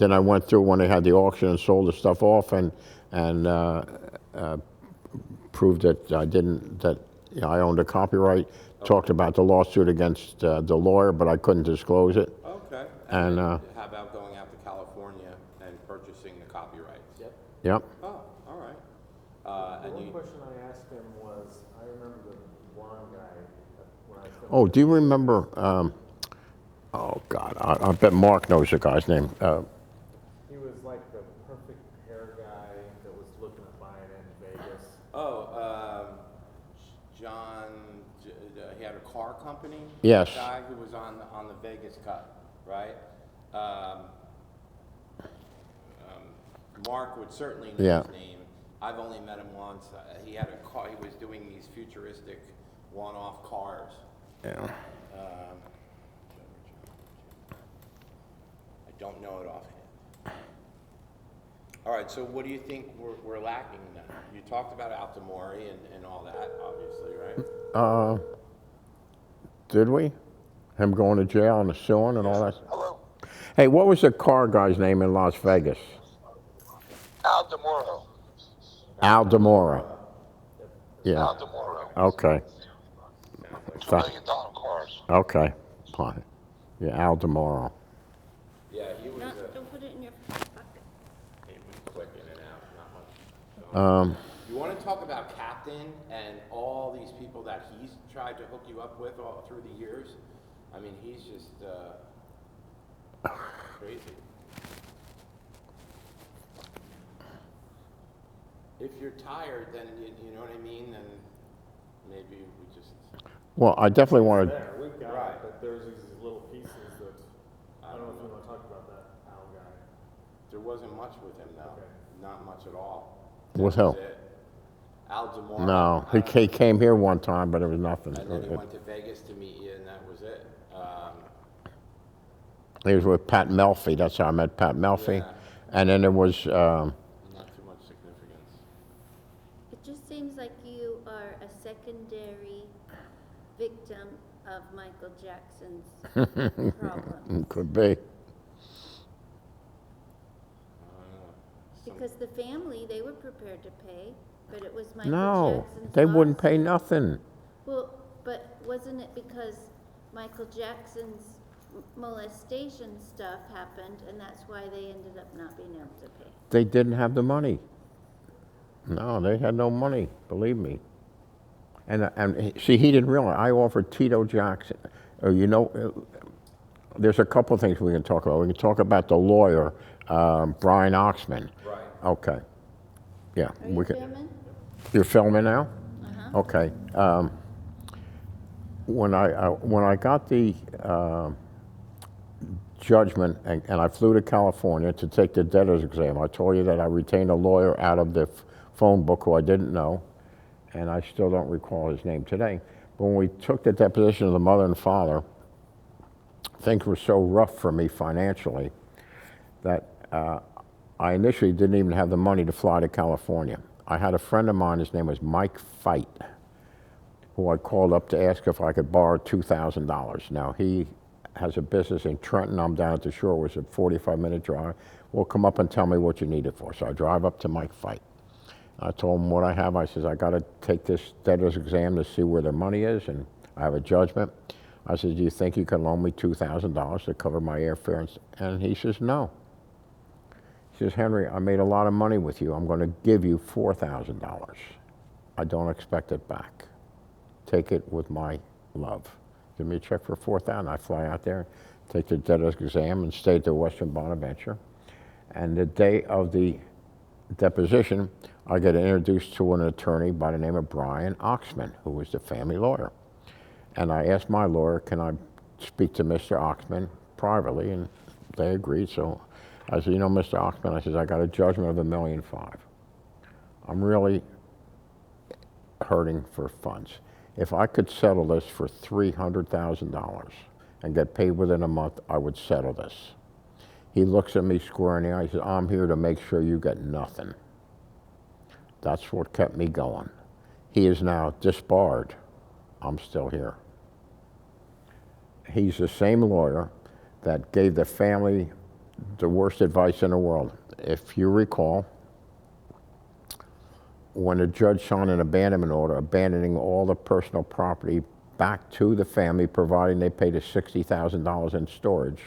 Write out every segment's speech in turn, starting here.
Then I went through when they had the auction and sold the stuff off and proved that I didn't, that I owned a copyright. Talked about the lawsuit against the lawyer, but I couldn't disclose it. Okay. And how about going out to California and purchasing the copyrights? Yep. Yep. Oh, all right. The one question I asked him was, I remember the blonde guy when I filmed. Oh, do you remember? Oh God, I bet Mark knows the guy's name. He was like the perfect hair guy that was looking at buying it in Vegas. Oh, John, he had a car company? Yes. The guy who was on the Vegas cut, right? Mark would certainly know Yeah. his name. I've only met him once. He had a car, he was doing these futuristic one-off cars. Yeah. I don't know it offhand. All right, so what do you think we're lacking now? You talked about Altamori and all that, obviously, right? Did we? Him going to jail and suing and all that? Hello. Hey, what was the car guy's name in Las Vegas? Al DeMoro. Al DeMora. Yeah. Al DeMoro. Okay. $2 million cars. Okay. Fine. Yeah, Al DeMora. Yeah, he was, Don't put it in your pocket. he was quick in and out, not much. You want to talk about Captain and all these people that he's tried to hook you up with all through the years? I mean, he's just crazy. If you're tired, then you know what I mean, then maybe we just... Well, I definitely want to. There, we've got Right. it, but there's these little pieces that, I don't know if you want to talk about that Al guy. There wasn't much with him, though. Okay. Not much at all. With That who? was it. Al DeMora. No, he came here one time, but it was nothing. And then he went to Vegas to meet you, and that was it. He was with Pat Melfi. That's how I met Pat Melfi. Yeah. And then there was, Not too much significance. It just seems like you are a secondary victim of Michael Jackson's problem. could be. Because the family, they were prepared to pay, but it was Michael No, Jackson's they wouldn't pay lawsuit. nothing. Well, but wasn't it because Michael Jackson's molestation stuff happened, and that's why they ended up not being able to pay? They didn't have the money. No, they had no money, believe me. And see, he didn't realize. I offered Tito Jackson. There's a couple of things we can talk about. We can talk about the lawyer, Brian Oxman. Right. Okay. Yeah. Are you filming? You're filming now? Uh-huh. Okay. When I got the judgment and I flew to California to take the debtor's exam, I told you that I retained a lawyer out of the phone book who I didn't know, and I still don't recall his name today. But when we took the deposition of the mother and father, things were so rough for me financially that I initially didn't even have the money to fly to California. I had a friend of mine, his name was Mike Fight, who I called up to ask if I could borrow $2,000. Now, he has a business in Trenton. I'm down at the shore. It was a 45-minute drive. Well, come up and tell me what you need it for. So I drive up to Mike Fight. I told him what I have. I says, I got to take this debtor's exam to see where the money is, and I have a judgment. I said, do you think you can loan me $2,000 to cover my airfare? And he says, no. He says, Henry, I made a lot of money with you. I'm going to give you $4,000. I don't expect it back. Take it with my love. Give me a check for $4,000. I fly out there, take the debtor's exam, and stay at the Western Bonaventure. And the day of the deposition, I get introduced to an attorney by the name of Brian Oxman, who was the family lawyer. And I asked my lawyer, can I speak to Mr. Oxman privately? And they agreed. So I said, you know, Mr. Oxman, I said, I got a judgment of $1.5 million. I'm really hurting for funds. If I could settle this for $300,000 and get paid within a month, I would settle this. He looks at me square in the eye. He says, I'm here to make sure you get nothing. That's what kept me going. He is now disbarred. I'm still here. He's the same lawyer that gave the family the worst advice in the world. If you recall, when a judge signed an abandonment order abandoning all the personal property back to the family, providing they paid us $60,000 in storage,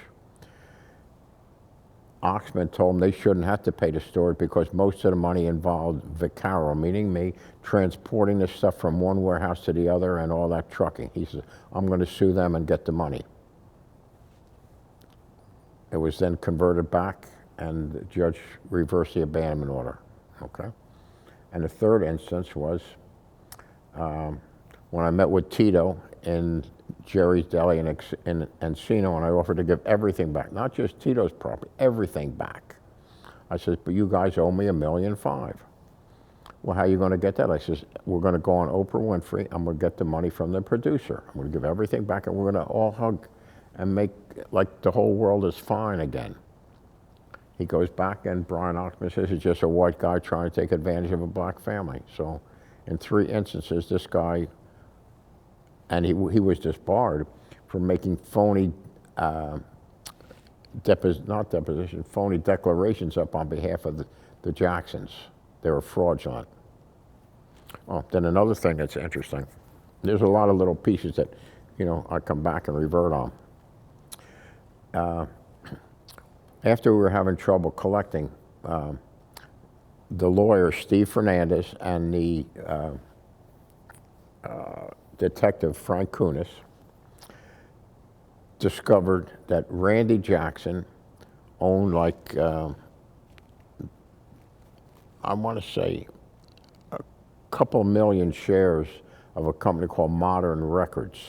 Oxman told them they shouldn't have to pay the storage because most of the money involved Vaccaro, meaning me, transporting the stuff from one warehouse to the other and all that trucking. He says, I'm going to sue them and get the money. It was then converted back, and the judge reversed the abandonment order. Okay. And the third instance was when I met with Tito in Jerry's Deli in Encino, and I offered to give everything back, not just Tito's property, everything back. I said, but you guys owe me $1.5 million. Well, how are you going to get that? I says, we're going to go on Oprah Winfrey. I'm going to get the money from the producer. I'm going to give everything back, and we're going to all hug and make like the whole world is fine again. He goes back, and Brian Oxman says it's just a white guy trying to take advantage of a black family. So in 3 instances, this guy, and he was disbarred for making phony, phony declarations up on behalf of the Jacksons. They were fraudulent. Oh, then another thing that's interesting, there's a lot of little pieces that, you know, I come back and revert on. After we were having trouble collecting, the lawyer, Steve Fernandez, and the detective, Frank Kunis, discovered that Randy Jackson owned like, I want to say, a couple million shares of a company called Modern Records.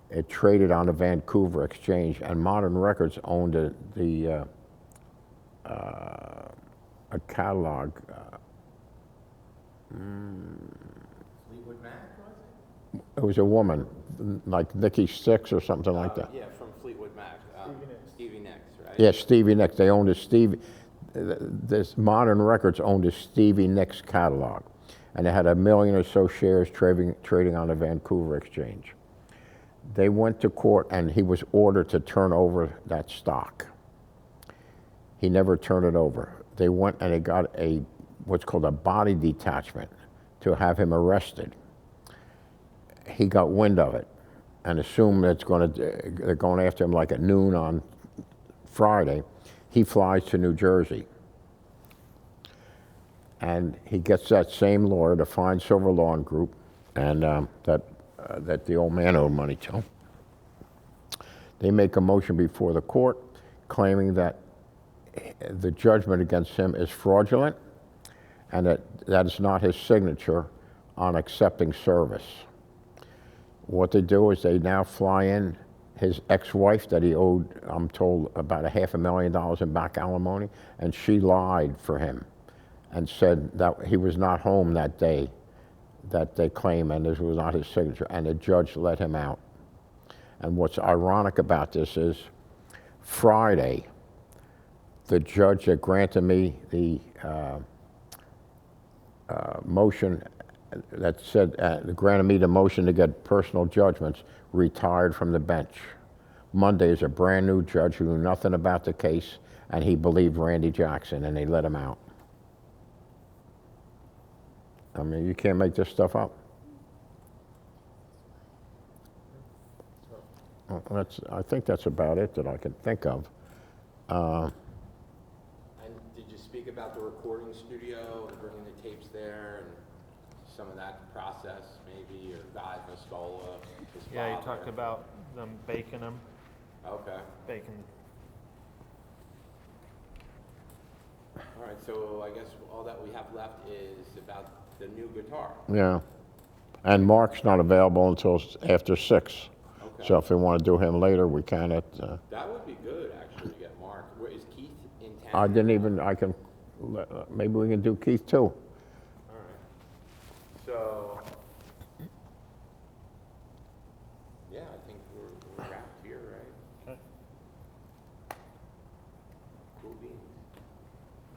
It traded on the Vancouver Exchange, and Modern Records owned a catalog. Fleetwood Mac, was it? It was a woman, like Nikki Sixx or something like that. Yeah, from Fleetwood Mac. Stevie Nicks, right? Yeah, Stevie Nicks. They owned this Modern Records owned a Stevie Nicks catalog, and they had 1 million or so shares trading on the Vancouver Exchange. They went to court, and he was ordered to turn over that stock. He never turned it over. They went and they got what's called a body detachment to have him arrested. He got wind of it and assumed they're going after him like at noon on Friday. He flies to New Jersey, and he gets that same lawyer, the Fine Silver Law Group, and that the old man owed money to. They make a motion before the court claiming that the judgment against him is fraudulent and that is not his signature on accepting service. What they do is they now fly in his ex-wife that he owed, I'm told, about $500,000 in back alimony, and she lied for him and said that he was not home that day that they claim, and this was not his signature, and the judge let him out. And what's ironic about this is Friday, the judge that granted me the motion that said, granted me the motion to get personal judgments, retired from the bench. Monday is a brand new judge who knew nothing about the case, and he believed Randy Jackson, and they let him out. I mean, you can't make this stuff up. Well, I think that's about it that I can think of. And did you speak about the recording studio and bringing the tapes there and some of that process, maybe, or Guy Mascola? Yeah, you talked about them baking them. Okay. Baking. All right, so I guess all that we have left is about the new guitar. Yeah. And Mark's not available until after 6. Okay. So if we want to do him later, we can at... That would be good, actually, to get Mark. Where is Keith in town? Maybe we can do Keith too. All right. So, yeah, I think we're wrapped here, right? Okay. Cool beans.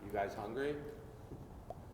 You guys hungry?